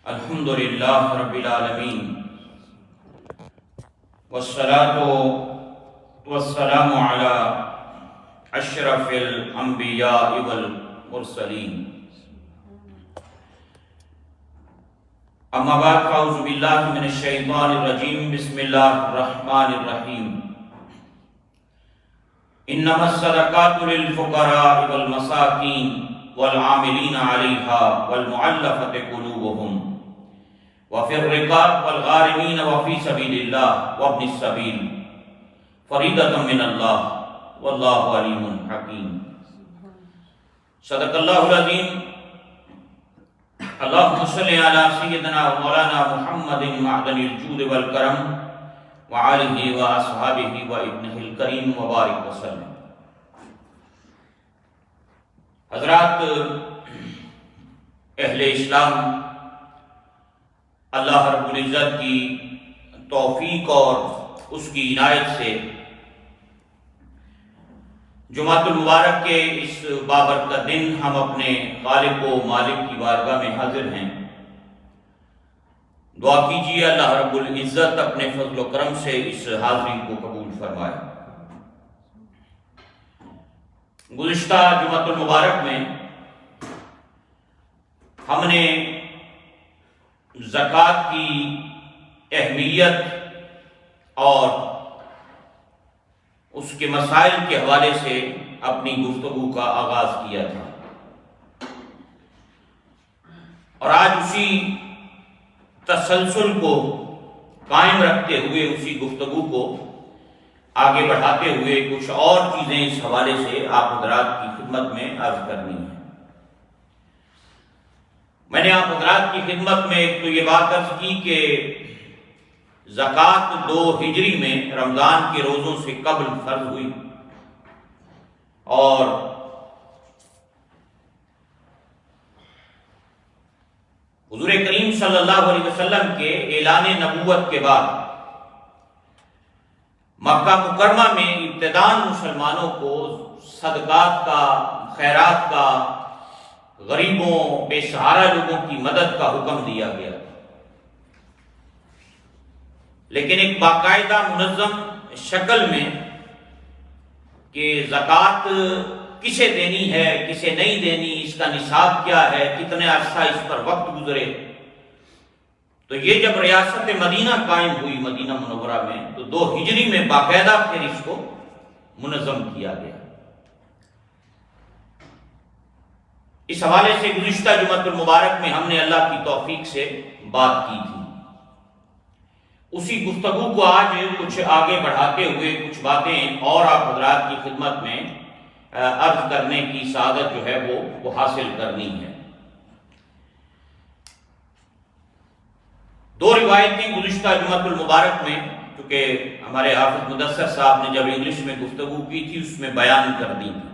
الحمد للہ رب العالمین والصلاة والسلام علی اشرف الانبیاء والمرسلین اما بعد فاعوذ باللہ من الشیطان الرجیم بسم اللہ الرحمن الرحیم انما الصدقات للفقراء والمساکین والعاملین علیہا والمعلفۃ قلوبہم وفی الرقاب والغارمین وفی سبیل اللہ وابن السبیل فریضۃ من اللہ واللہ علیم حکیم۔ صدق اللہ العظیم۔ اللہم صلی علی سیدنا و مولانا محمد معدن الجود والکرم وعلہ واصحابہ وابنہ الکریم وبارک وسلم۔ حضرات اہل اسلام، اللہ رب العزت کی توفیق اور اس کی عنایت سے جمعۃ المبارک کے اس بابرکت دن ہم اپنے خالق و مالک کی بارگاہ میں حاضر ہیں۔ دعا کیجیے اللہ رب العزت اپنے فضل و کرم سے اس حاضری کو قبول فرمائے۔ گزشتہ جمعۃ المبارک میں ہم نے زکوٰۃ کی اہمیت اور اس کے مسائل کے حوالے سے اپنی گفتگو کا آغاز کیا تھا، اور آج اسی تسلسل کو قائم رکھتے ہوئے اسی گفتگو کو آگے بڑھاتے ہوئے کچھ اور چیزیں اس حوالے سے آپ حضرات کی خدمت میں عرض کرنی ہیں۔ میں نے آپ حضرات کی خدمت میں ایک تو یہ بات عرض کی کہ زکوٰۃ 2 ہجری میں رمضان کے روزوں سے قبل فرض ہوئی، اور حضور کریم صلی اللہ علیہ وسلم کے اعلان نبوت کے بعد مکہ مکرمہ میں ابتداءً مسلمانوں کو صدقات کا، خیرات کا، غریبوں بے سہارا لوگوں کی مدد کا حکم دیا گیا، لیکن ایک باقاعدہ منظم شکل میں کہ زکوٰۃ کسے دینی ہے، کسے نہیں دینی، اس کا نصاب کیا ہے، کتنے عرصہ اس پر وقت گزرے۔ تو یہ جب ریاست مدینہ قائم ہوئی مدینہ منورہ میں، تو 2 ہجری میں باقاعدہ پھر اس کو منظم کیا گیا۔ اس حوالے سے گزشتہ جمعۃ المبارک میں ہم نے اللہ کی توفیق سے بات کی تھی۔ اسی گفتگو کو آج کچھ آگے بڑھاتے ہوئے کچھ باتیں اور آپ حضرات کی خدمت میں عرض کرنے کی سعادت جو ہے وہ حاصل کرنی ہے۔ 2 روایتیں گزشتہ جمعۃ المبارک میں، کیونکہ ہمارے حافظ مدثر صاحب نے جب انگلش میں گفتگو کی تھی اس میں بیان کر دی تھی،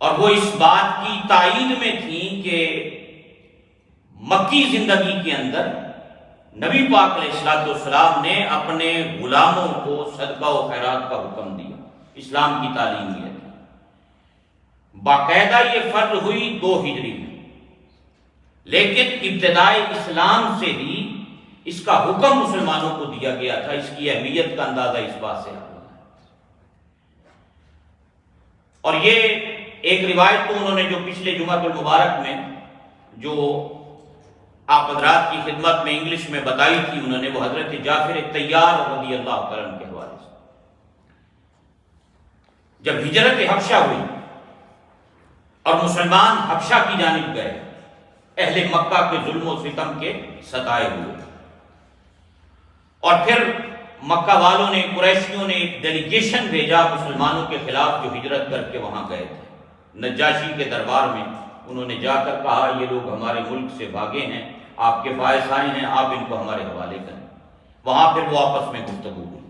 اور وہ اس بات کی تائید میں تھیں کہ مکی زندگی کے اندر نبی پاک علیہ السلام نے اپنے غلاموں کو صدقہ و خیرات کا حکم دیا۔ اسلام کی تعلیم یہ تھی۔ باقاعدہ یہ فرض ہوئی 2 ہجری میں، لیکن ابتدائی اسلام سے ہی اس کا حکم مسلمانوں کو دیا گیا تھا۔ اس کی اہمیت کا اندازہ اس بات سے ہوتا ہے۔ اور یہ ایک روایت تو انہوں نے جو پچھلے جمعۃ المبارک میں جو آپ حضرات کی خدمت میں انگلش میں بتائی تھی، انہوں نے وہ حضرت جعفر طیار رضی اللہ تعالیٰ عنہ کے حوالے سے، جب ہجرت حبشہ ہوئی اور مسلمان حبشہ کی جانب گئے، اہل مکہ کے ظلم و ستم کے ستائے ہوئے، اور پھر مکہ والوں نے، قریشیوں نے ایک ڈیلیگیشن بھیجا مسلمانوں کے خلاف جو ہجرت کر کے وہاں گئے تھے۔ نجاشی کے دربار میں انہوں نے جا کر کہا یہ لوگ ہمارے ملک سے بھاگے ہیں، آپ کے باعث آئے ہیں، آپ ان کو ہمارے حوالے کریں۔ وہاں پھر وہ آپس میں گفتگو ہوئی۔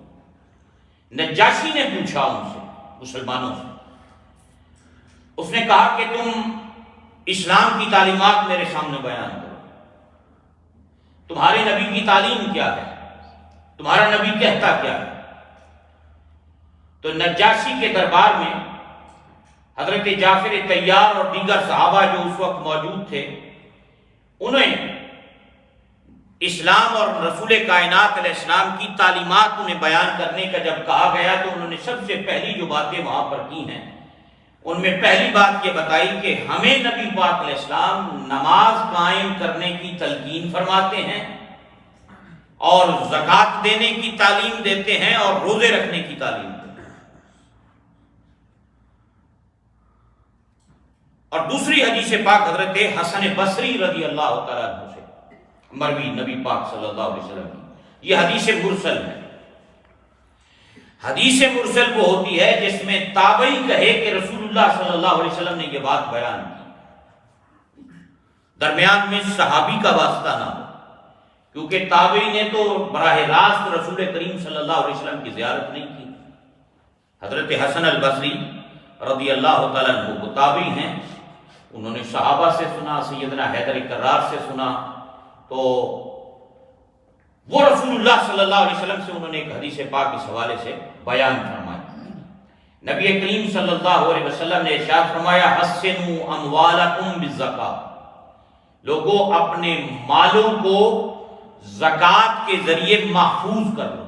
نجاشی نے پوچھا ان سے، مسلمانوں سے، اس نے کہا کہ تم اسلام کی تعلیمات میرے سامنے بیان کرو، تمہارے نبی کی تعلیم کیا ہے، تمہارا نبی کہتا کیا ہے۔ تو نجاشی کے دربار میں حضرت جعفر طیار اور دیگر صحابہ جو اس وقت موجود تھے، انہیں اسلام اور رسول کائنات علیہ السلام کی تعلیمات انہیں بیان کرنے کا جب کہا گیا تو انہوں نے سب سے پہلی جو باتیں وہاں پر کی ہیں، ان میں پہلی بات یہ بتائی کہ ہمیں نبی پاک علیہ السلام نماز قائم کرنے کی تلقین فرماتے ہیں اور زکوٰۃ دینے کی تعلیم دیتے ہیں اور روزے رکھنے کی تعلیم دیتے ہیں۔ اور دوسری حدیث پاک حضرت حسن بصری رضی اللہ تعالیٰ عنہ سے مروی نبی پاک صلی اللہ علیہ وسلم کی، یہ حدیث مرسل ہے۔ حدیث مرسل وہ ہوتی ہے جس میں تابعی کہے کہ رسول اللہ صلی اللہ علیہ وسلم نے یہ بات بیان کی، درمیان میں صحابی کا واسطہ نہ ہو، کیونکہ تابعی نے تو براہ راست رسول کریم صلی اللہ علیہ وسلم کی زیارت نہیں کی۔ حضرت حسن البصری رضی اللہ تعالیٰ عنہ وہ تابعی ہیں، انہوں نے صحابہ سے سنا، سیدنا حیدر کرار سے سنا، تو وہ رسول اللہ صلی اللہ علیہ وسلم سے انہوں نے ایک حدیث پاک اس حوالے سے بیان فرمایا۔ نبی کریم صلی اللہ علیہ وسلم نے ارشاد فرمایا حسنوا اموالکم بالزکاۃ، لوگوں اپنے مالوں کو زکوٰۃ کے ذریعے محفوظ کر لو،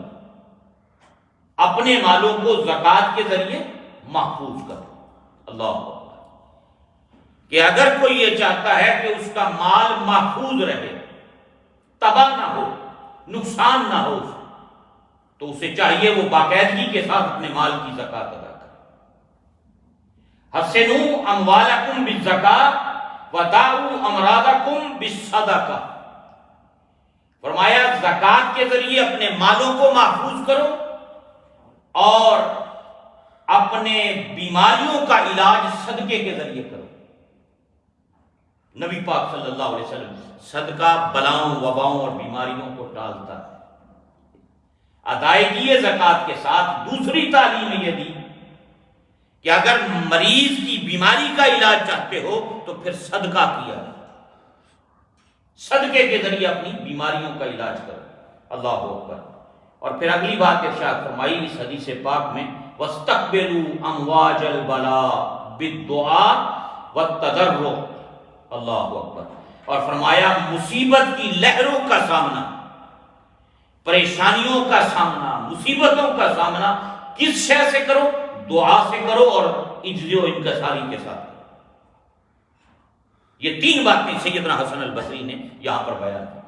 اپنے مالوں کو زکوٰۃ کے ذریعے محفوظ کر لو۔ اللہ اکبر، کہ اگر کوئی یہ چاہتا ہے کہ اس کا مال محفوظ رہے، تباہ نہ ہو، نقصان نہ ہو، تو اسے چاہیے وہ باقاعدگی کے ساتھ اپنے مال کی زکوٰۃ ادا کرے۔ حسنوا اموالکم بالزکاۃ ودعوا امراضکم بالصدقہ، فرمایا زکوٰۃ کے ذریعے اپنے مالوں کو محفوظ کرو اور اپنے بیماریوں کا علاج صدقے کے ذریعے کرو۔ نبی پاک صلی اللہ علیہ وسلم صدقہ بلاؤں، وباؤں اور بیماریوں کو ٹالتا ہے۔ ادائیگی زکوٰۃ کے ساتھ دوسری تعلیم یہ دی کہ اگر مریض کی بیماری کا علاج چاہتے ہو تو پھر صدقہ کیا، صدقے کے ذریعے اپنی بیماریوں کا علاج کرو۔ اللہ اکبر۔ اور پھر اگلی بات ارشاد فرمائی اس حدیث پاک میں وَاسْتَقْبِلُوا أَمْوَاجَ الْبَلَاءِ بِالدُّعَاءِ وَالتَّضَرُّعِ۔ اللہ اکبر۔ اور فرمایا مصیبت کی لہروں کا سامنا، پریشانیوں کا سامنا، مصیبتوں کا سامنا کس شے سے کرو؟ دعا سے کرو اور عجز و انکساری کے ساتھ۔ یہ تین باتیں سیدنا حسن البصری نے یہاں پر بیان کی۔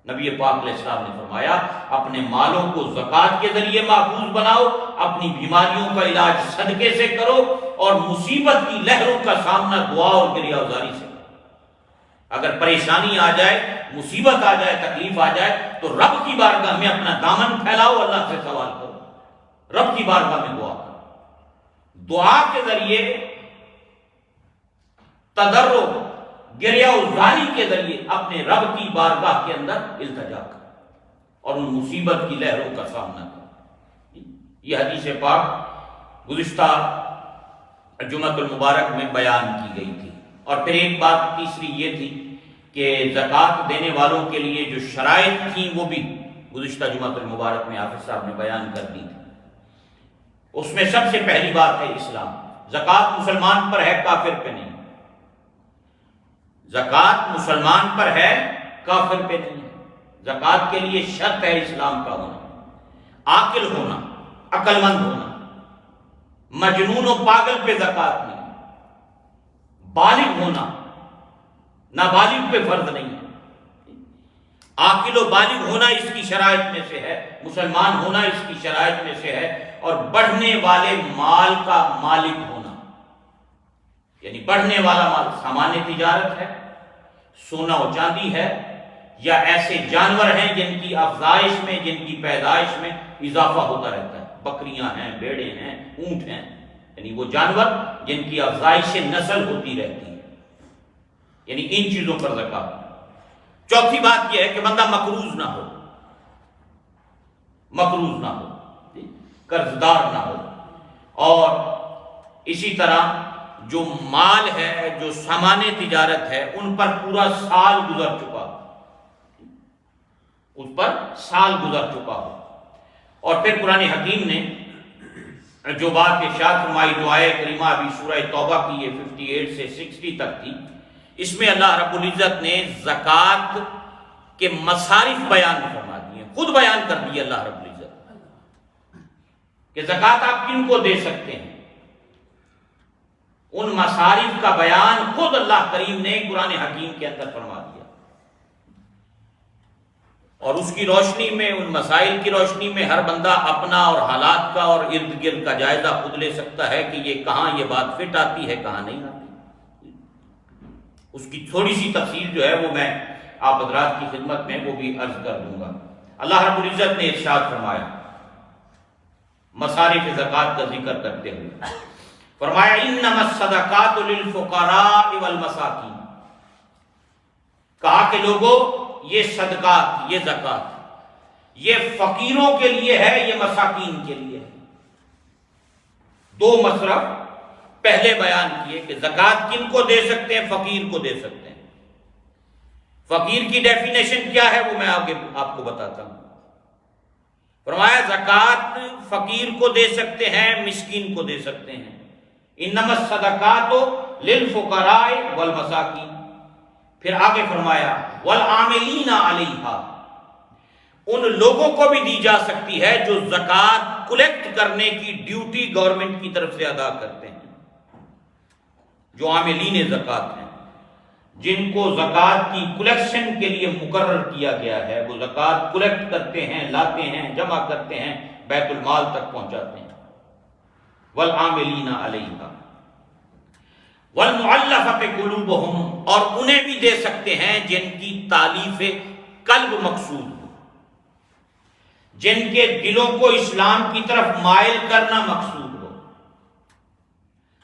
نبی پاک علیہ السلام نے فرمایا اپنے مالوں کو زکوٰۃ کے ذریعے محفوظ بناؤ، اپنی بیماریوں کا علاج صدقے سے کرو اور مصیبت کی لہروں کا سامنا دعا اور گریہ گزاری سے۔ اگر پریشانی آ جائے، مصیبت آ جائے، تکلیف آ جائے تو رب کی بارگاہ میں اپنا دامن پھیلاؤ، اللہ سے سوال کرو، رب کی بارگاہ میں دعا کرو، دعا کے ذریعے تضرع، گریہ گزاری کے ذریعے اپنے رب کی بارگاہ کے اندر التجا کرو اور ان مصیبت کی لہروں کا سامنا کرو۔ یہ حدیث پاک گزشتہ جمعۃ المبارک میں بیان کی گئی تھی۔ اور پھر ایک بات تیسری یہ تھی کہ زکوٰۃ دینے والوں کے لیے جو شرائط تھیں وہ بھی گزشتہ جمعۃ المبارک میں حافظ صاحب نے بیان کر دی تھی۔ اس میں سب سے پہلی بات ہے اسلام۔ زکوٰۃ مسلمان پر ہے، کافر پہ نہیں۔ زکوٰۃ مسلمان پر ہے، کافر پہ نہیں ہے۔ زکوٰۃ کے لیے شرط ہے اسلام کا ہونا، عاقل ہونا، عقل مند ہونا، مجنون و پاگل پہ زکوٰۃ نہیں، بالغ ہونا، نابالغ پہ فرض نہیں ہے۔ عاقل و بالغ ہونا اس کی شرائط میں سے ہے، مسلمان ہونا اس کی شرائط میں سے ہے، اور بڑھنے والے مال کا مالک ہونا، یعنی بڑھنے والا مال سامان تجارت ہے، سونا و چاندی ہے، یا ایسے جانور ہیں جن کی افزائش میں، جن کی پیدائش میں اضافہ ہوتا رہتا ہے، بکریاں ہیں، بھیڑیں ہیں، اونٹ ہیں، یعنی وہ جانور جن کی افزائش نسل ہوتی رہتی ہے، یعنی ان چیزوں پر زکوٰۃ۔ چوتھی بات یہ ہے کہ بندہ مقروض نہ ہو، مقروض نہ ہو، قرض دار نہ ہو، اور اسی طرح جو مال ہے، جو سامان تجارت ہے، ان پر پورا سال گزر چکا ہو، اس پر سال گزر چکا ہو۔ اور پھر قرآن حکیم نے جو بات ارشاد فرمائی دعائے کریمہ ابھی سورہ توبہ کی یہ 58 سے 60 تک تھی، اس میں اللہ رب العزت نے زکوٰۃ کے مصارف بیان فرما دیے، خود بیان کر دیے اللہ رب العزت کہ زکوٰۃ آپ کن کو دے سکتے ہیں۔ ان مصارف کا بیان خود اللہ کریم نے قرآن حکیم کے اندر فرما دیا، اور اس کی روشنی میں، ان مسائل کی روشنی میں ہر بندہ اپنا اور حالات کا اور ارد گرد کا جائزہ خود لے سکتا ہے کہ یہ کہاں یہ بات فٹ آتی ہے، کہاں نہیں آتی۔ اس کی تھوڑی سی تفصیل جو ہے وہ میں آپ حضرات کی خدمت میں وہ بھی عرض کر دوں گا۔ اللہ رب العزت نے ارشاد فرمایا مصارف زکوٰۃ کا ذکر کرتے ہوئے، فرمایا انما الصدقات للفقراء والمساکین، کہا کہ لوگوں یہ صدقات، یہ زکوٰۃ یہ فقیروں کے لیے ہے، یہ مساکین کے لیے ہے۔ دو مصرف پہلے بیان کیے کہ زکوٰۃ کن کو دے سکتے ہیں، فقیر کو دے سکتے ہیں۔ فقیر کی ڈیفینیشن کیا ہے وہ میں آگے آپ کو بتاتا ہوں۔ فرمایا زکوٰۃ فقیر کو دے سکتے ہیں، مسکین کو دے سکتے ہیں۔ انما الصدقات للفقراء والمساکین، پھر آگے فرمایا والعاملین علیہا، ان لوگوں کو بھی دی جا سکتی ہے جو زکوٰۃ کلیکٹ کرنے کی ڈیوٹی گورنمنٹ کی طرف سے ادا کرتے ہیں، جو عاملین زکوٰۃ ہیں، جن کو زکوٰۃ کی کلیکشن کے لیے مقرر کیا گیا ہے، وہ زکوٰۃ کلیکٹ کرتے ہیں، لاتے ہیں، جمع کرتے ہیں، بیت المال تک پہنچاتے ہیں۔ والعاملین علیہا والمعلفۃ قلوبہم، اور انہیں بھی دے سکتے ہیں جن کی تالیف قلب مقصود ہو، جن کے دلوں کو اسلام کی طرف مائل کرنا مقصود ہو،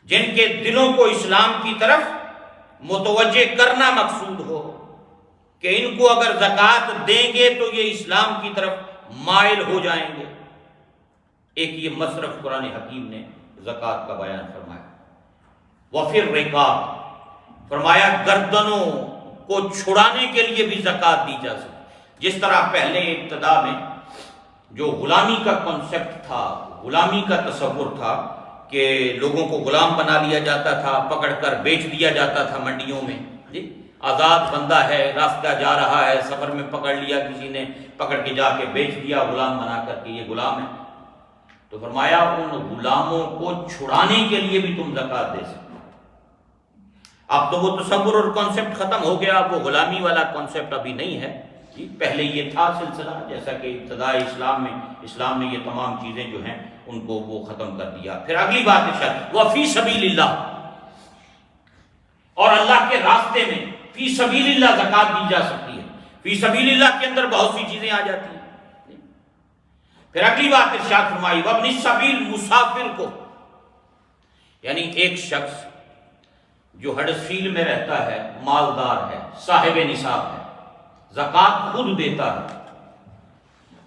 جن کے دلوں کو اسلام کی طرف متوجہ کرنا مقصود ہو کہ ان کو اگر زکوٰۃ دیں گے تو یہ اسلام کی طرف مائل ہو جائیں گے۔ ایک یہ مصرف قرآن حکیم نے زکوٰۃ کا بیان فرمایا۔ وفی الرقاب، فرمایا گردنوں کو چھڑانے کے لیے بھی زکوٰۃ دی جا سکتی، جس طرح پہلے ابتدا میں جو غلامی کا کنسپٹ تھا، غلامی کا تصور تھا کہ لوگوں کو غلام بنا لیا جاتا تھا، پکڑ کر بیچ دیا جاتا تھا منڈیوں میں، جی آزاد بندہ ہے، راستہ جا رہا ہے، سفر میں پکڑ لیا کسی نے، پکڑ کے جا کے بیچ دیا غلام بنا کر کے، یہ غلام ہے۔ تو فرمایا ان غلاموں کو چھڑانے کے لیے بھی تم زکوٰۃ دے سکتے۔ اب تو وہ تصور اور کانسیپٹ ختم ہو گیا، اب وہ غلامی والا کانسیپٹ ابھی نہیں ہے، جی پہلے یہ تھا سلسلہ، جیسا کہ ابتدائی اسلام میں اسلام نے یہ تمام چیزیں جو ہیں ان کو وہ ختم کر دیا۔ پھر اگلی بات ارشاد وفی سبیل اللہ، اور اللہ کے راستے میں فی سبیل اللہ زکوٰۃ دی جا سکتی ہے۔ فی سبیل اللہ کے اندر بہت سی چیزیں آ جاتی ہیں۔ پھر اگلی بات ارشاد فرمائی وابن السبیل، مسافر کو، یعنی ایک شخص جو ہڈرسفیلڈ میں رہتا ہے، مالدار ہے، صاحب نصاب ہے، زکوٰۃ خود دیتا ہے،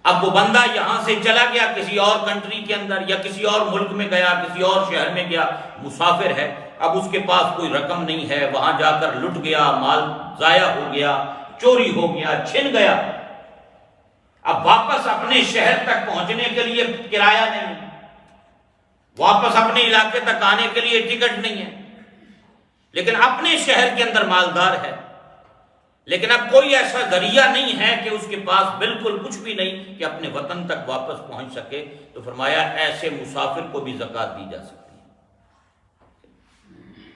اب وہ بندہ یہاں سے چلا گیا کسی اور کنٹری کے اندر یا کسی اور ملک میں گیا، کسی اور شہر میں گیا، مسافر ہے، اب اس کے پاس کوئی رقم نہیں ہے، وہاں جا کر لٹ گیا، مال ضائع ہو گیا، چوری ہو گیا، چھن گیا، اب واپس اپنے شہر تک پہنچنے کے لیے کرایہ نہیں، واپس اپنے علاقے تک آنے کے لیے ٹکٹ نہیں ہے، لیکن اپنے شہر کے اندر مالدار ہے، لیکن اب کوئی ایسا ذریعہ نہیں ہے کہ اس کے پاس بالکل کچھ بھی نہیں کہ اپنے وطن تک واپس پہنچ سکے، تو فرمایا ایسے مسافر کو بھی زکوٰۃ دی جا سکتی ہے،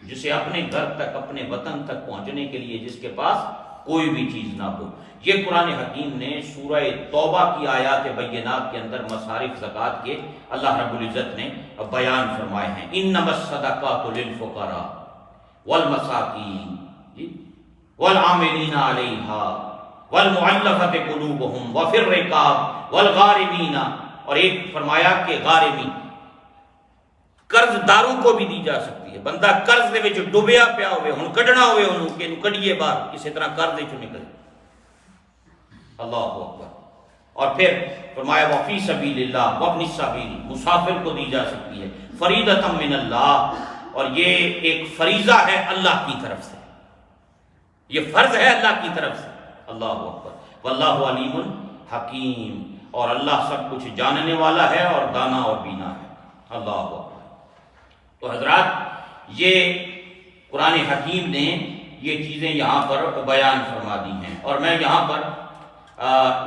جسے اپنے گھر تک، اپنے وطن تک پہنچنے کے لیے جس کے پاس کوئی بھی چیز نہ ہو۔ یہ قرآن حکیم نے سورہ توبہ کی آیات بینات کے اندر مصارف زکوٰۃ کے اللہ رب العزت نے بیان فرمائے ہیں۔ انما الصدقات للفقراء والمساکین والعاملین علیہا والمعلفۃ قلوبہم وفی الرقاب والغارمین، اور ایک فرمایا کہ غارمین، قرض داروں کو بھی دی جا سکتی ہے، بندہ قرض دے وچ ڈوبیا پیا ہوئے، ہن کڈنا ہوئے انہوں کہ کڈیے باہر، کسی طرح قرض وچ نکلے، اللہ اکبر۔ اور پھر فرمایا وفی سبیل اللہ وابن السبیل، مسافر کو دی جا سکتی ہے، فریضۃ من اللہ، اور یہ ایک فریضہ ہے اللہ کی طرف سے، یہ فرض ہے اللہ کی طرف سے، اللہ اکبر۔ واللہ علیم حکیم، اور اللہ سب کچھ جاننے والا ہے اور دانا اور بینا ہے، اللہ اکبر۔ تو حضرات یہ قرآن حکیم نے یہ چیزیں یہاں پر بیان فرما دی ہیں۔ اور میں یہاں پر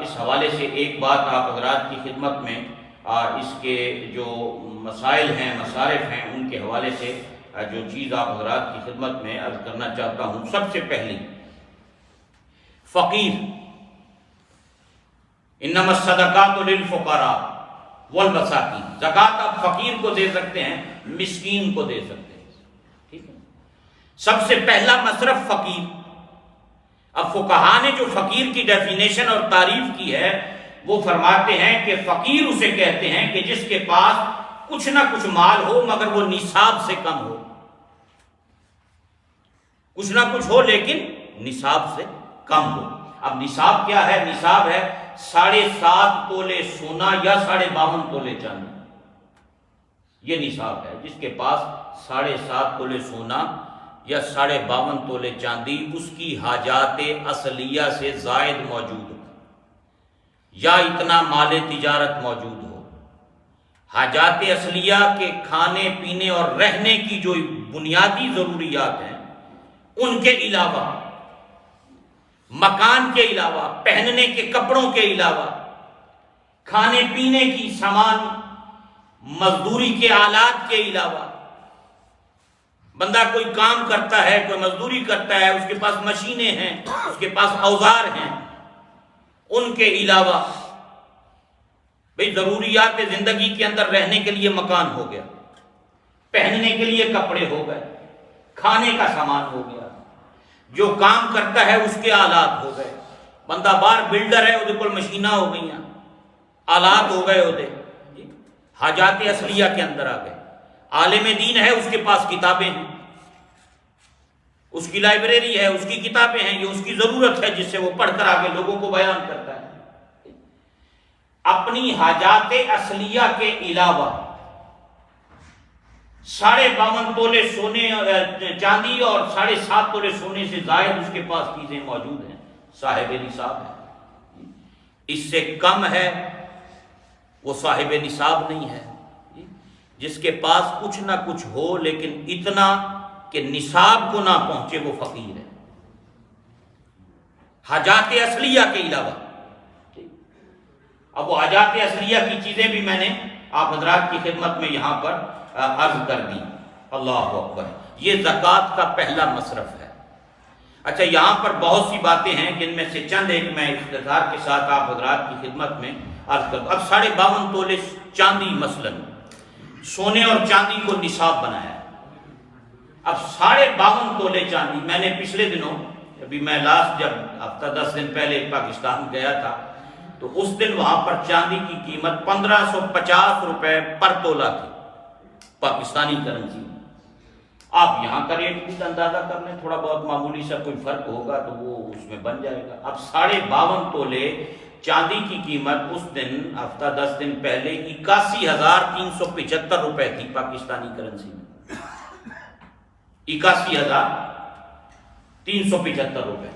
اس حوالے سے ایک بات آپ حضرات کی خدمت میں اس کے جو مسائل ہیں، مصارف ہیں، ان کے حوالے سے جو چیز آپ حضرات کی خدمت میں عرض کرنا چاہتا ہوں۔ سب سے پہلی فقیر، انما الصدقات للفقراء والمساکین، زکوٰۃ آپ فقیر کو دے سکتے ہیں، مسکین کو دے سکتے ہیں، ٹھیک ہے۔ سب سے پہلا مصرف فقیر۔ اب فقہا نے جو فقیر کی ڈیفینیشن اور تعریف کی ہے وہ فرماتے ہیں کہ فقیر اسے کہتے ہیں کہ جس کے پاس کچھ نہ کچھ مال ہو مگر وہ نصاب سے کم ہو، کچھ نہ کچھ ہو لیکن نصاب سے کم ہو۔ اب نصاب کیا ہے؟ نصاب ہے 7.5 تولے سونا یا 52.5 تولے چاندی، یہ نصاب ہے۔ جس کے پاس 7.5 تولے سونا یا 52.5 تولے چاندی اس کی حاجات اصلیہ سے زائد موجود ہو، یا اتنا مال تجارت موجود ہو۔ حاجات اصلیہ کے کھانے پینے اور رہنے کی جو بنیادی ضروریات ہیں ان کے علاوہ، مکان کے علاوہ، پہننے کے کپڑوں کے علاوہ، کھانے پینے کی سامان، مزدوری کے آلات کے علاوہ، بندہ کوئی کام کرتا ہے، کوئی مزدوری کرتا ہے، اس کے پاس مشینیں ہیں، اس کے پاس اوزار ہیں، ان کے علاوہ بھئی ضروریات زندگی کے اندر رہنے کے لیے مکان ہو گیا، پہننے کے لیے کپڑے ہو گئے، کھانے کا سامان ہو گیا، جو کام کرتا ہے اس کے آلات ہو گئے۔ بندہ بار بلڈر ہے، وہ کول مشینہ ہو گئی ہیں، آلات ہو گئے ہوتے، حاجات اصلیہ کے اندر آ گئے۔ عالم دین ہے، اس کے پاس کتابیں ہیں، اس کی لائبریری ہے، اس کی کتابیں ہیں، یہ اس کی ضرورت ہے جس سے وہ پڑھ کر آگے لوگوں کو بیان کرتا ہے۔ اپنی حاجات اصلیہ کے علاوہ 52.5 تولے سونے چاندی اور 7.5 تولے سونے سے زائد اس کے پاس چیزیں موجود ہیں، صاحب نصاب ہے۔ اس سے کم ہے وہ صاحب نصاب نہیں ہے۔ جس کے پاس کچھ نہ کچھ ہو لیکن اتنا کہ نصاب کو نہ پہنچے وہ فقیر ہے، حاجات اصلیہ کے علاوہ۔ اب وہ حاجات اصلیہ کی چیزیں بھی میں نے آپ حضرات کی خدمت میں یہاں پر عرض کر دی۔ اللہ اکبر، یہ زکوٰۃ کا پہلا مصرف ہے۔ اچھا، یہاں پر بہت سی باتیں ہیں جن میں سے چند ایک میں اختصار کے ساتھ آپ حضرات کی خدمت میں عرض کر دوں۔ اب 52.5 تولے چاندی مثلاً سونے اور چاندی کو نصاب بنایا۔ اب 52.5 تولے چاندی، میں نے پچھلے دنوں، ابھی میں لاسٹ جب ہفتہ 10 دن پہلے پاکستان گیا تھا تو اس دن وہاں پر چاندی کی قیمت 1550 روپے پر تولہ تھی پاکستانی کرنسی میں۔ آپ یہاں کا ریٹ بھی اندازہ کر لیں، تھوڑا بہت معمولی سا کوئی فرق ہوگا تو وہ اس میں بن جائے گا۔ اب 52.5 تولے چاندی کی قیمت اس دن ہفتہ 10 دن پہلے 81,375 روپے تھی پاکستانی کرنسی میں، 81,375 روپے۔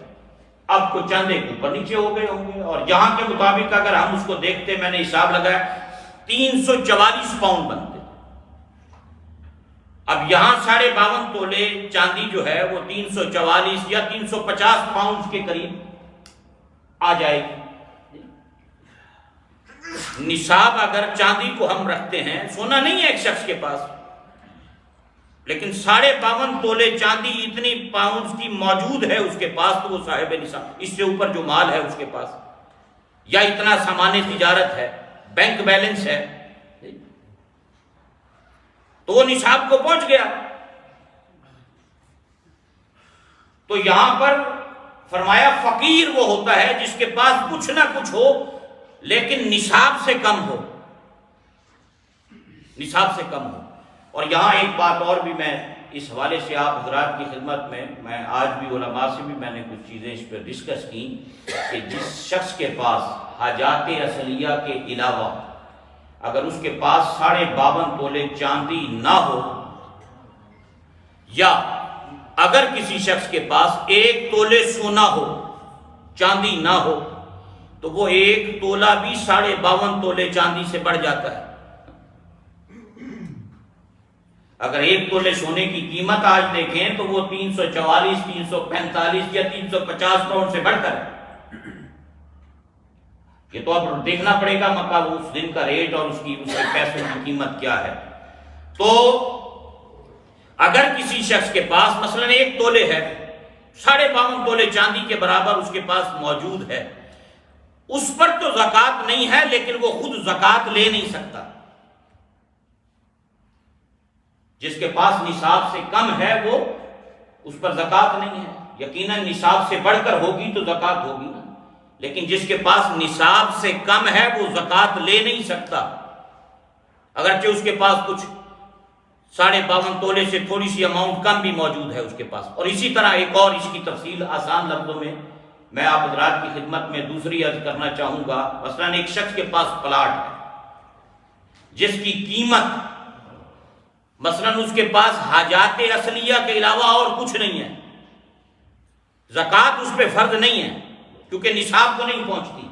اب کو چند ایک اوپر نیچے ہو گئے ہوں گے، اور یہاں کے مطابق اگر ہم اس کو دیکھتے، میں نے حساب لگایا 344 پاؤنڈ بنتے۔ اب یہاں 52.5 تولے چاندی جو ہے وہ 344 یا 350 پاؤنڈ کے قریب آ جائے گی۔ نصاب اگر چاندی کو ہم رکھتے ہیں، سونا نہیں ہے ایک شخص کے پاس، لیکن 52.5 تولے چاندی اتنی پاؤنڈز کی موجود ہے اس کے پاس، تو وہ صاحب نصاب۔ اس سے اوپر جو مال ہے اس کے پاس، یا اتنا سامان تجارت ہے، بینک بیلنس ہے، تو وہ نصاب کو پہنچ گیا۔ تو یہاں پر فرمایا فقیر وہ ہوتا ہے جس کے پاس کچھ نہ کچھ ہو لیکن نصاب سے کم ہو، نصاب سے کم ہو۔ اور یہاں ایک بات اور بھی میں اس حوالے سے آپ حضرات کی خدمت میں آج بھی علماء سے بھی میں نے کچھ چیزیں اس پر ڈسکس کی کہ جس شخص کے پاس حاجات اصلیہ کے علاوہ اگر اس کے پاس 52.5 تولے چاندی نہ ہو، یا اگر کسی شخص کے پاس 1 تولے سونا ہو، چاندی نہ ہو، تو وہ 1 تولہ بھی 52.5 تولے چاندی سے بڑھ جاتا ہے۔ اگر ایک تولے سونے کی قیمت آج دیکھیں تو وہ 344 345 یا 350 پاؤنڈ سے بڑھ کر ہے۔ یہ تو اب دیکھنا پڑے گا مکہ اس دن کا ریٹ اور اس کے پیسوں کی قیمت کیا ہے۔ تو اگر کسی شخص کے پاس مثلا 1 تولے ہے، 52.5 تولے چاندی کے برابر اس کے پاس موجود ہے، اس پر تو زکوٰۃ نہیں ہے، لیکن وہ خود زکوٰۃ لے نہیں سکتا۔ جس کے پاس نصاب سے کم ہے وہ اس پر زکوٰۃ نہیں ہے، یقیناً نصاب سے بڑھ کر ہوگی تو زکوٰۃ ہوگی نا، لیکن جس کے پاس نصاب سے کم ہے وہ زکوٰۃ لے نہیں سکتا، اگرچہ اس کے پاس کچھ 52.5 تولے سے تھوڑی سی اماؤنٹ کم بھی موجود ہے اس کے پاس۔ اور اسی طرح ایک اور اس کی تفصیل آسان لفظوں میں میں آپ حضرات کی خدمت میں دوسری عرض کرنا چاہوں گا۔ مثلا ایک شخص کے پاس پلاٹ ہے جس کی قیمت مثلا اس کے پاس حاجات اصلیہ کے علاوہ اور کچھ نہیں ہے، زکوٰۃ اس پہ فرض نہیں ہے کیونکہ نصاب کو نہیں پہنچتی،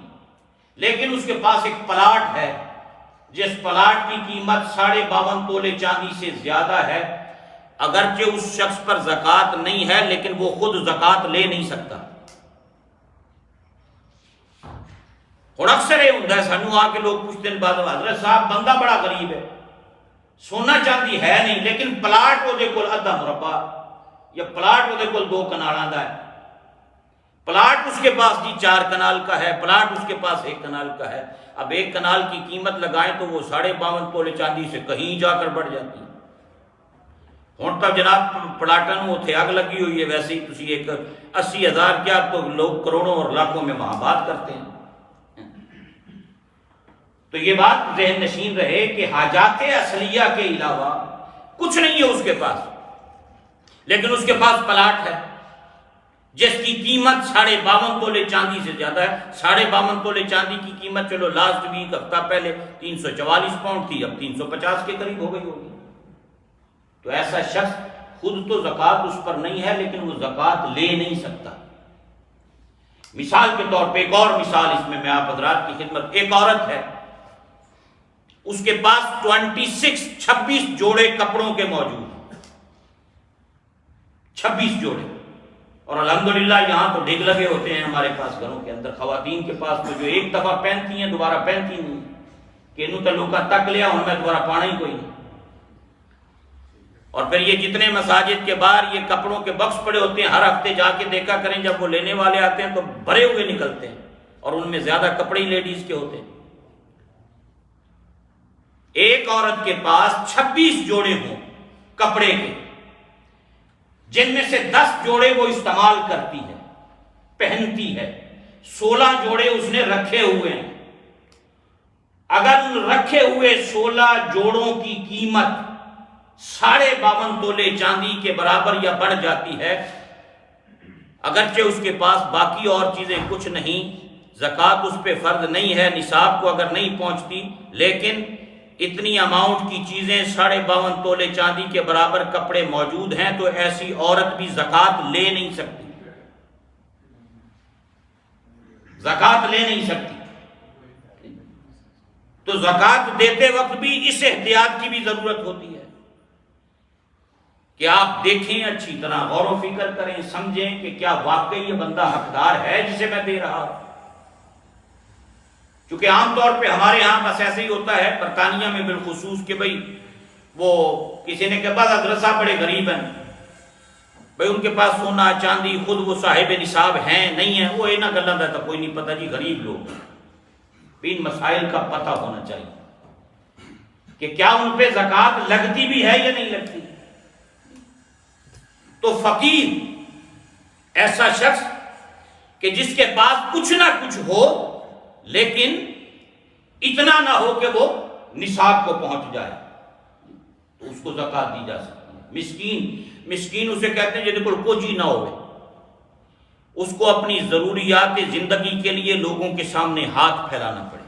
لیکن اس کے پاس ایک پلاٹ ہے جس پلاٹ کی قیمت 52.5 تولے چاندی سے زیادہ ہے، اگرچہ اس شخص پر زکوٰۃ نہیں ہے لیکن وہ خود زکوٰۃ لے نہیں سکتا۔ اور اکثر یہ ہوتا ہے سانو آ کے لوگ پوچھتے ہیں بعد حضرت صاحب بندہ بڑا غریب ہے، سونا چاندی ہے نہیں، لیکن پلاٹ وہ دے کول ادھا مربع یا پلاٹ وہ دے کول 2 کنالاں دا ہے، پلاٹ اس کے پاس جی 4 کنال کا ہے، پلاٹ اس کے پاس 1 کنال کا ہے۔ اب 1 کنال کی قیمت لگائیں تو وہ 52.5 تولے چاندی سے کہیں جا کر بڑھ جاتی ہے۔ ہوں تو جناب پلاٹاں نوں اتنے اگ لگی ہوئی ہے، ویسے ہی تسی ایک 80,000 کیا تو لوگ کروڑوں اور لاکھوں میں وہاں بات کرتے ہیں۔ تو یہ بات ذہن نشین رہے کہ حاجات اصلیہ کے علاوہ کچھ نہیں ہے اس کے پاس، لیکن اس کے پاس پلاٹ ہے جس کی قیمت 52.5 تولے چاندی سے زیادہ ہے۔ 52.5 تولے چاندی کی قیمت چلو لاسٹ ویک ہفتہ پہلے 344 پاؤنڈ تھی، اب 350 کے قریب ہو گئی ہوگی۔ تو ایسا شخص خود تو زکوٰۃ اس پر نہیں ہے لیکن وہ زکوٰۃ لے نہیں سکتا۔ مثال کے طور پہ ایک اور مثال اس میں آپ حضرات کی خدمت، ایک عورت ہے اس کے پاس 26 جوڑے کپڑوں کے موجود ہیں، 26 جوڑے، اور الحمدللہ یہاں تو ڈگ لگے ہوتے ہیں ہمارے پاس گھروں کے اندر، خواتین کے پاس تو جو ایک دفعہ پہنتی ہیں دوبارہ پہنتی نہیں کہ انہوں تو لوگا تک لیا ہوں میں دوبارہ پانا ہی کوئی نہیں۔ اور پھر یہ جتنے مساجد کے باہر یہ کپڑوں کے بکس پڑے ہوتے ہیں، ہر ہفتے جا کے دیکھا کریں جب وہ لینے والے آتے ہیں تو بھرے ہوئے نکلتے ہیں، اور ان میں زیادہ کپڑے ہی لیڈیز کے ہوتے ہیں۔ ایک عورت کے پاس 26 جوڑے ہوں کپڑے کے، جن میں سے 10 جوڑے وہ استعمال کرتی ہے، پہنتی ہے، 16 جوڑے اس نے رکھے ہوئے ہیں۔ اگر رکھے ہوئے 16 جوڑوں کی قیمت 52.5 تولے چاندی کے برابر یا بڑھ جاتی ہے، اگرچہ اس کے پاس باقی اور چیزیں کچھ نہیں، زکوٰۃ اس پہ فرض نہیں ہے، نصاب کو اگر نہیں پہنچتی، لیکن اتنی اماؤنٹ کی چیزیں 52.5 تولے چاندی کے برابر کپڑے موجود ہیں، تو ایسی عورت بھی زکوٰۃ لے نہیں سکتی، زکوٰۃ لے نہیں سکتی۔ تو زکوٰۃ دیتے وقت بھی اس احتیاط کی بھی ضرورت ہوتی ہے کہ آپ دیکھیں، اچھی طرح غور و فکر کریں، سمجھیں کہ کیا واقعی یہ بندہ حقدار ہے جسے میں دے رہا ہوں۔ چونکہ عام طور پہ ہمارے ہاں بس ایسے ہی ہوتا ہے، برطانیہ میں بالخصوص، کہ بھئی وہ کسی نے کہا بعض حضرت صاحب بڑے غریب ہیں، بھئی ان کے پاس سونا چاندی خود وہ صاحب نصاب ہیں نہیں ہیں، وہ اینا گلا دا تو کوئی نہیں پتہ جی، غریب لوگ بھی ان مسائل کا پتہ ہونا چاہیے کہ کیا ان پہ زکوٰۃ لگتی بھی ہے یا نہیں لگتی۔ تو فقیر ایسا شخص کہ جس کے پاس کچھ نہ کچھ ہو لیکن اتنا نہ ہو کہ وہ نصاب کو پہنچ جائے، تو اس کو زکوٰۃ دی جا سکتی ہے۔ مسکین اسے کہتے ہیں جن کو کچھ ہی نہ ہوئے، اس کو اپنی ضروریات زندگی کے لیے لوگوں کے سامنے ہاتھ پھیلانا پڑے۔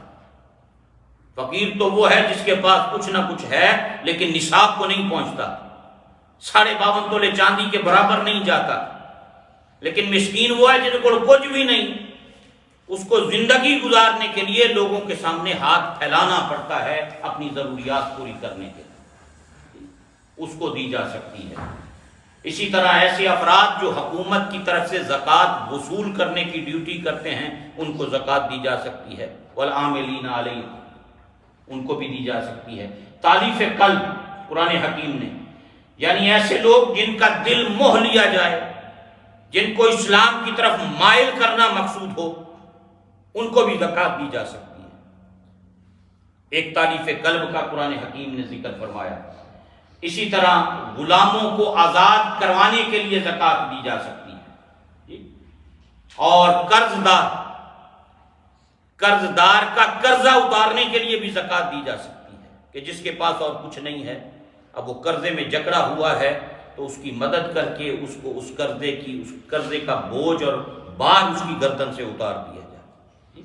فقیر تو وہ ہے جس کے پاس کچھ نہ کچھ ہے لیکن نصاب کو نہیں پہنچتا، 52.5 تولے چاندی کے برابر نہیں جاتا، لیکن مسکین وہ ہے جن کو کچھ بھی نہیں، اس کو زندگی گزارنے کے لیے لوگوں کے سامنے ہاتھ پھیلانا پڑتا ہے اپنی ضروریات پوری کرنے کے لیے۔ اس کو دی جا سکتی ہے۔ اسی طرح ایسے افراد جو حکومت کی طرف سے زکوٰۃ وصول کرنے کی ڈیوٹی کرتے ہیں ان کو زکوٰۃ دی جا سکتی ہے، والعاملین علیہ، ان کو بھی دی جا سکتی ہے۔ تالیف قلب قرآن حکیم نے، یعنی ایسے لوگ جن کا دل موہ لیا جائے، جن کو اسلام کی طرف مائل کرنا مقصود ہو، ان کو بھی زکوٰۃ دی جا سکتی ہے۔ ایک تالیف قلب کا قرآن حکیم نے ذکر فرمایا۔ اسی طرح غلاموں کو آزاد کروانے کے لیے زکوٰۃ دی جا سکتی ہے، اور قرض دار کا قرضہ اتارنے کے لیے بھی زکوٰۃ دی جا سکتی ہے، کہ جس کے پاس اور کچھ نہیں ہے، اب وہ قرضے میں جکڑا ہوا ہے، تو اس کی مدد کر کے اس کو اس قرضے کا بوجھ اور بار اس کی گردن سے اتار دیا جائے۔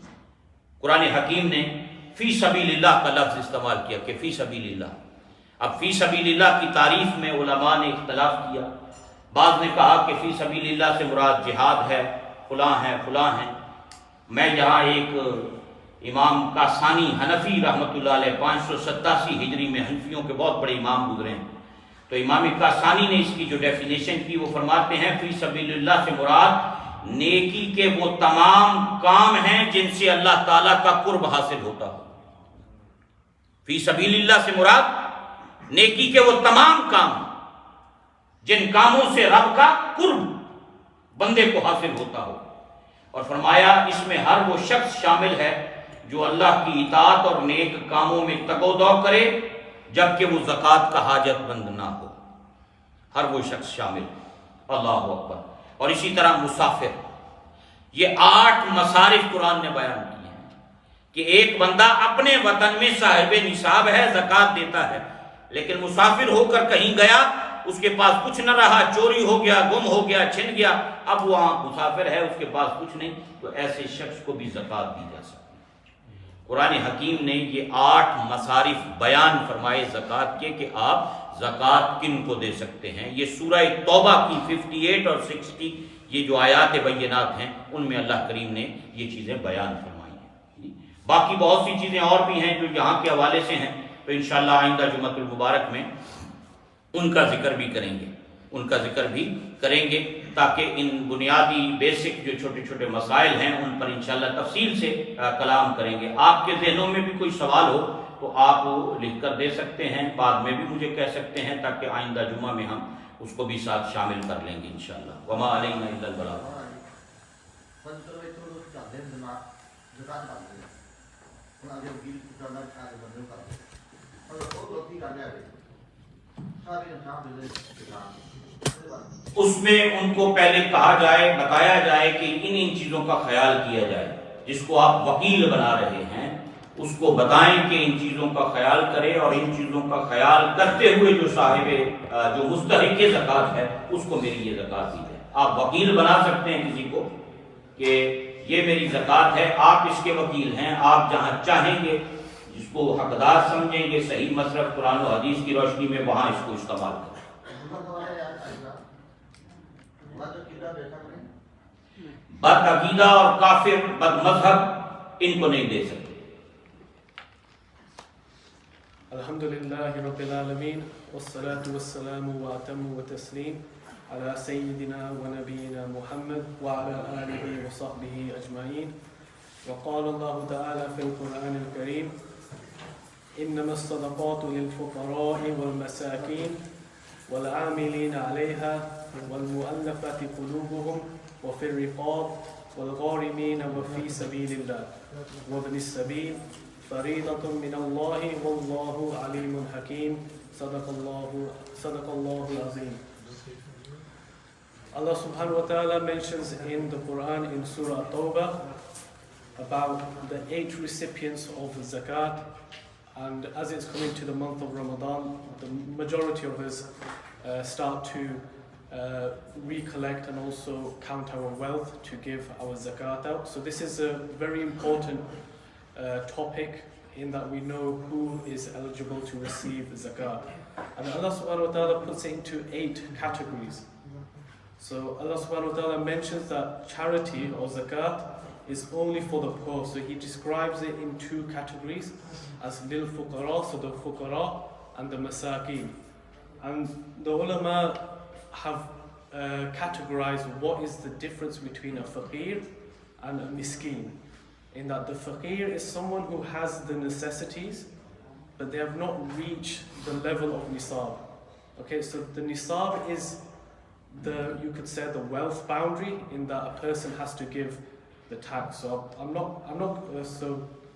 قرآن حکیم نے فی سبیل اللہ کا لفظ استعمال کیا کہ فی سبیل اللہ۔ اب فی سبیل اللہ کی تعریف میں علماء نے اختلاف کیا، بعض نے کہا کہ فی سبیل اللہ سے مراد جہاد ہے، فلاں ہیں۔ میں یہاں ایک امام کاسانی حنفی رحمۃ اللہ علیہ 587 ہجری میں حنفیوں کے بہت بڑے امام گزرے ہیں، تو امام کاسانی نے اس کی جو ڈیفینیشن کی وہ فرماتے ہیں فی سبیل اللہ سے مراد نیکی کے وہ تمام کام ہیں جن سے اللہ تعالیٰ کا قرب حاصل ہوتا ہو۔ فی سبیل اللہ سے مراد نیکی کے وہ تمام کام جن کاموں سے رب کا قرب بندے کو حاصل ہوتا ہو، اور فرمایا اس میں ہر وہ شخص شامل ہے جو اللہ کی اطاعت اور نیک کاموں میں تگ و دو کرے جبکہ وہ زکوٰۃ کا حاجت مند نہ ہو، ہر وہ شخص شامل، اللہ اکبر۔ اور اسی طرح مسافر، یہ 8 مصارف قرآن نے بیان کیے ہیں کہ ایک بندہ اپنے وطن میں صاحب نصاب ہے، زکوٰۃ دیتا ہے، لیکن مسافر ہو کر کہیں گیا، اس کے پاس کچھ نہ رہا، چوری ہو گیا، گم ہو گیا، چھن گیا، اب وہاں مسافر ہے، اس کے پاس کچھ نہیں، تو ایسے شخص کو بھی زکوٰۃ دی جا سکتی ہے۔ قرآن حکیم نے یہ 8 مصارف بیان فرمائے زکوٰۃ کے کہ آپ زکوٰۃ کن کو دے سکتے ہیں۔ یہ سورہ توبہ کی 58 اور 60 یہ جو آیات بینات ہیں ان میں اللہ کریم نے یہ چیزیں بیان فرمائی ہیں۔ باقی بہت سی چیزیں اور بھی ہیں جو یہاں کے حوالے سے ہیں، تو انشاءاللہ آئندہ جمعۃ المبارک میں ان کا ذکر بھی کریں گے تاکہ ان بنیادی بیسک جو چھوٹے چھوٹے مسائل ہیں ان پر انشاءاللہ تفصیل سے کلام کریں گے۔ آپ کے ذہنوں میں بھی کوئی سوال ہو تو آپ لکھ کر دے سکتے ہیں، بعد میں بھی مجھے کہہ سکتے ہیں، تاکہ آئندہ جمعہ میں ہم اس کو بھی ساتھ شامل کر لیں گے انشاءاللہ۔ وما علینا الا البلاغ۔ اس میں ان کو پہلے کہا جائے، بتایا جائے کہ ان چیزوں کا خیال کیا جائے۔ جس کو آپ وکیل بنا رہے ہیں اس کو بتائیں کہ ان چیزوں کا خیال کرے، اور ان چیزوں کا خیال کرتے ہوئے جو مستحق زکوٰۃ ہے اس کو میری یہ زکوٰۃ دی جائے۔ آپ وکیل بنا سکتے ہیں کسی کو کہ یہ میری زکوٰۃ ہے، آپ اس کے وکیل ہیں، آپ جہاں چاہیں گے جس کو حقدار سمجھیں گے صحیح مصرف قرآن و حدیث کی روشنی میں وہاں اس کو استعمال کریں۔ بد عقیدہ اور کافر، بد مذہب، ان کو نہیں دے سکتے۔ الحمدللہ رب العالمین والصلاة والسلام واتم وتسلیم على سیدنا ونبینا محمد وعلى آلہ وصحبہ اجمعین۔ وقال اللہ تعالی فی القرآن الکریم انما الصدقات للفقراء والمساکین والعاملین علیہا والمؤلفة قلوبهم وفي الرقاب والغارمین وفي سبیل اللہ وابن السبیل فریضة من اللہ واللہ علیم حکیم۔ صدق اللہ العظیم۔ Allah subhanahu wa ta'ala mentions in the Quran in Surah Tawbah about the 8 recipients of Zakat, and as it's coming to the month of Ramadan, the majority of us start to recollect and also count our wealth to give our Zakat out. So this is a very important topic in that we know who is eligible to receive Zakat. And Allah subhanahu wa ta'ala puts it into 8 categories. So Allah subhanahu wa ta'ala mentions that charity or zakat is only for the poor. So He describes it in 2 categories as lil fuqara, so the fuqara, and the masakin. And the ulama have categorized what is the difference between a faqir and a miskin, in that the faqir is someone who has the necessities, but they have not reached the level of nisab. Okay, so the nisab is you could say the wealth boundary, in that a person has to give the tax. So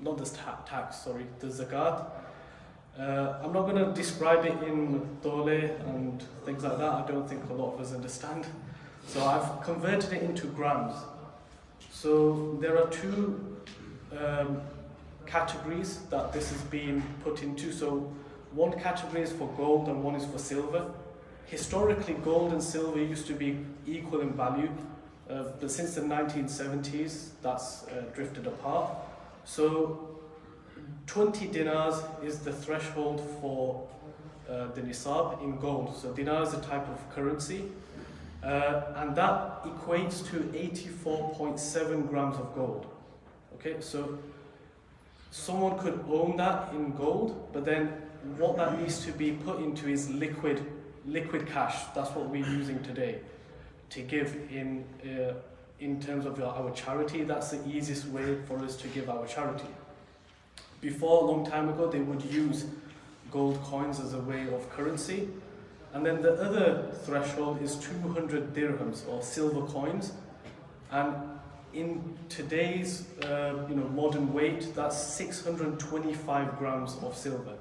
not this tax, sorry, the zakat. I'm not going to describe it in tole and things like that. I don't think a lot of us understand. So I've converted it into grams. So there are two categories that this is being put into. So one category is for gold and one is for silver. Historically, gold and silver used to be equal in value, but since the 1970s, that's drifted apart. So 20 dinars is the threshold for the nisab in gold. So dinar is a type of currency, and that equates to 84.7 grams of gold. Okay, so someone could own that in gold, but then what that needs to be put into is liquid cash. That's what we're using today to give in terms of our charity. That's the easiest way for us to give our charity. Before, a long time ago, they would use gold coins as a way of currency. And then the other threshold is 200 dirhams, or silver coins. And in today's modern weight, that's 625 grams of silver.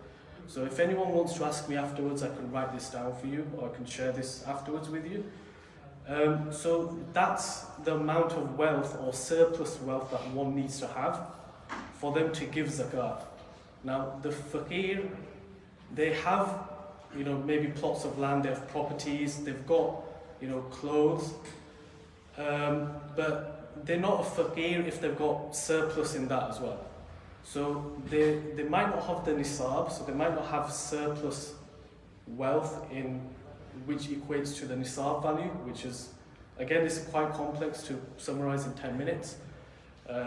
So if anyone wants to ask me afterwards, I can write this down for you, or I can share this afterwards with you. So that's the amount of wealth or surplus wealth that one needs to have for them to give zakat. Now, the faqir, they have, maybe plots of land, they have properties, they've got, clothes, but they're not a faqir if they've got surplus in that as well. So they might not have the nisab, so they might not have surplus wealth in which equates to the nisab value, which is, again, this is quite complex to summarize in 10 minutes.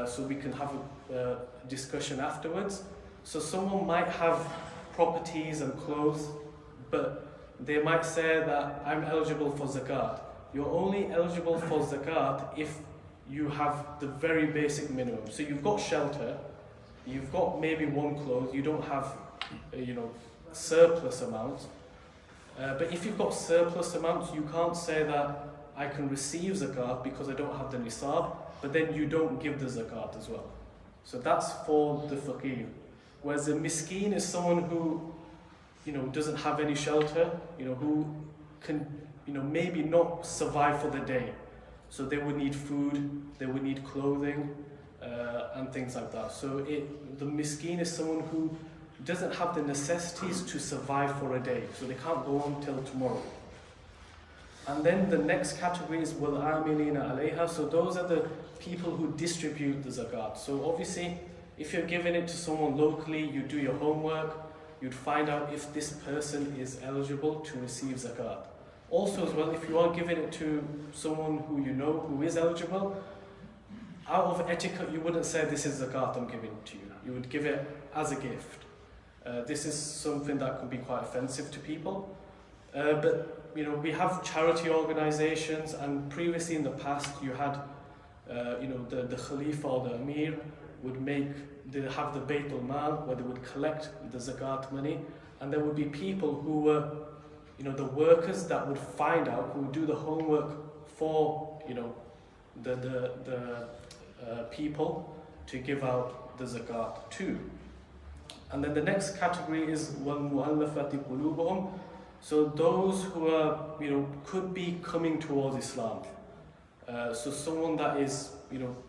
So we can have a discussion afterwards. So someone might have properties and clothes, but they might say that I'm eligible for zakat. You're only eligible for zakat if you have the very basic minimum. So you've got shelter, you've got maybe one clothes, you don't have, surplus amounts. But if you've got surplus amounts, you can't say that I can receive zakat because I don't have the nisab, but then you don't give the zakat as well. So that's for the faqir. Whereas a miskin is someone who, doesn't have any shelter, who can, maybe not survive for the day. So they would need food, they would need clothing, and things like that. So the miskin is someone who doesn't have the necessities to survive for a day. So they can't go on till tomorrow. And then the next category is wal amilina alayha. So those are the people who distribute the zakat. So obviously, if you're giving it to someone locally, you do your homework, you'd find out if this person is eligible to receive zakat. Also as well, if you are giving it to someone who who is eligible, out of etiquette, you wouldn't say this is zakat I'm giving to you. You would give it as a gift. This is something that could be quite offensive to people. But we have charity organizations, and previously in the past you had the Khalifa or the Amir would have the Bayt al-Mal, where they would collect the zakat money, and there would be people who were the workers that would find out, who would do the homework for the people to give out the zakat to. And then the next category is وَالْمُؤَلَّفَةِ قُلُوبُهُمْ. So those who are, could be coming towards Islam. So someone that is,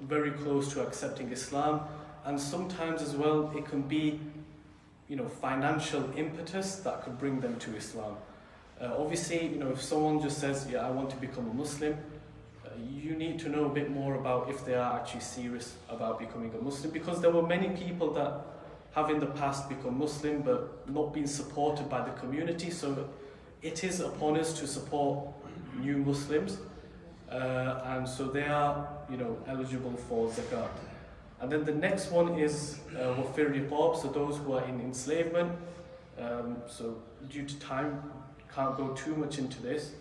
very close to accepting Islam, and sometimes as well it can be, financial impetus that could bring them to Islam. Obviously, if someone just says, yeah, I want to become a Muslim, you need to know a bit more about if they are actually serious about becoming a Muslim, because there were many people that have in the past become Muslim but not been supported by the community. So it is upon us to support new Muslims, and so they are, eligible for zakat. And then the next one is wafir riqab, so those who are in enslavement. So due to time can't go too much into this.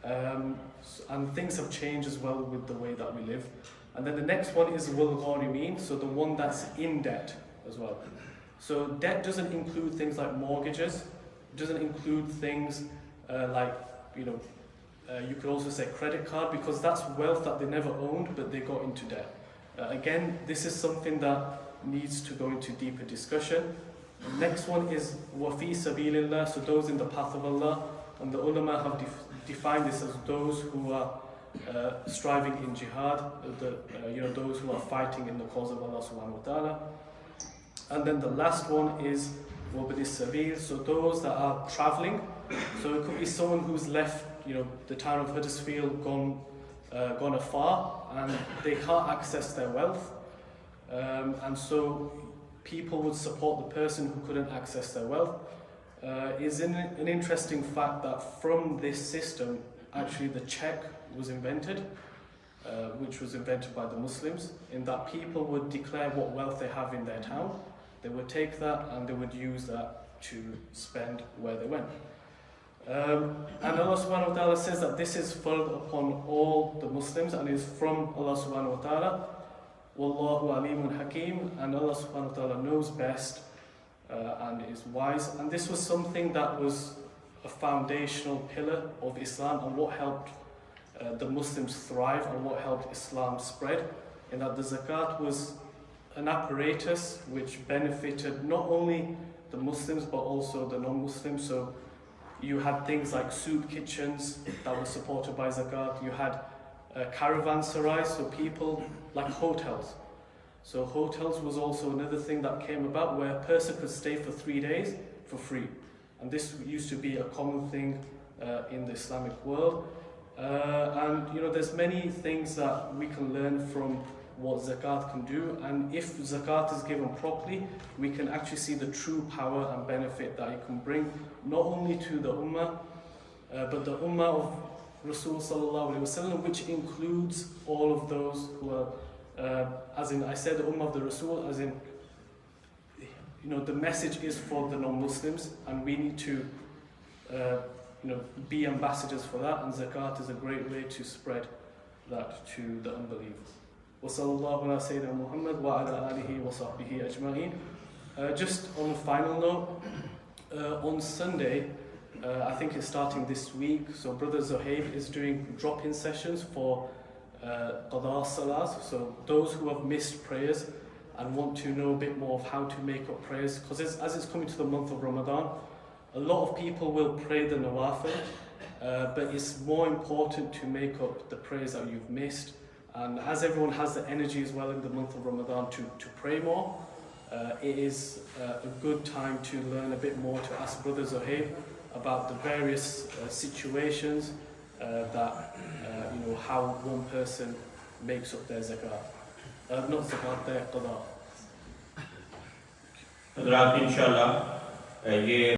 And things have changed as well with the way that we live. And then the next one is wal gharimin, so the one that's in debt as well. So debt doesn't include things like mortgages, it doesn't include things like, you could also say credit card, because that's wealth that they never owned but they got into debt. Again, this is something that needs to go into deeper discussion. The next one is wafi sabilillah, so those in the path of Allah, and the ulama have defined this as those who are striving in jihad, those who are fighting in the cause of Allah subhanahu wa ta'ala. And then the last one is wabnis sabil, so those that are traveling. So it could be someone who's left, the town of Huddersfield, gone afar, and they can't access their wealth. And so people would support the person who couldn't access their wealth. Is an interesting fact that from this system, actually the check was invented, which was invented by the Muslims, in that people would declare what wealth they have in their town. They would take that and they would use that to spend where they went. And Allah subhanahu wa ta'ala says that this is further upon all the Muslims and is from Allah subhanahu wa ta'ala. Wallahu alimun hakim, and Allah subhanahu wa ta'ala knows best and is wise. And this was something that was a foundational pillar of Islam, and what helped the Muslims thrive and what helped Islam spread, in that the zakat was an apparatus which benefited not only the Muslims but also the non-Muslims. So you had things like soup kitchens that were supported by zakat. You had caravanserais, so people like hotels. So hotels was also another thing that came about, where a person could stay for 3 days for free. And this used to be a common thing in the Islamic world. And there's many things that we can learn from what zakat can do, and if zakat is given properly, we can actually see the true power and benefit that it can bring, not only to the ummah, but the ummah of Rasul sallallahu alaihi wasallam, which includes all of those who are, as in I said, the ummah of the Rasul, as in, the message is for the non-Muslims, and we need to, be ambassadors for that, and zakat is a great way to spread that to the unbelievers. وصلى الله على سيدنا محمد وعلى آله وصحبه أجمعين. Just on a final note, on Sunday, I think it's starting this week, so Brother Zohaib is doing drop-in sessions for Qadar Salat, so those who have missed prayers and want to know a bit more of how to make up prayers, because as it's coming to the month of Ramadan, a lot of people will pray the nawafil, but it's more important to make up the prayers that you've missed. And as everyone has the energy as well in the month of Ramadan to pray more, it is a good time to learn a bit more, to ask Brother Zohaib about the various situations that, how one person makes up their zakat. Not zakat, their qadar. Inshallah,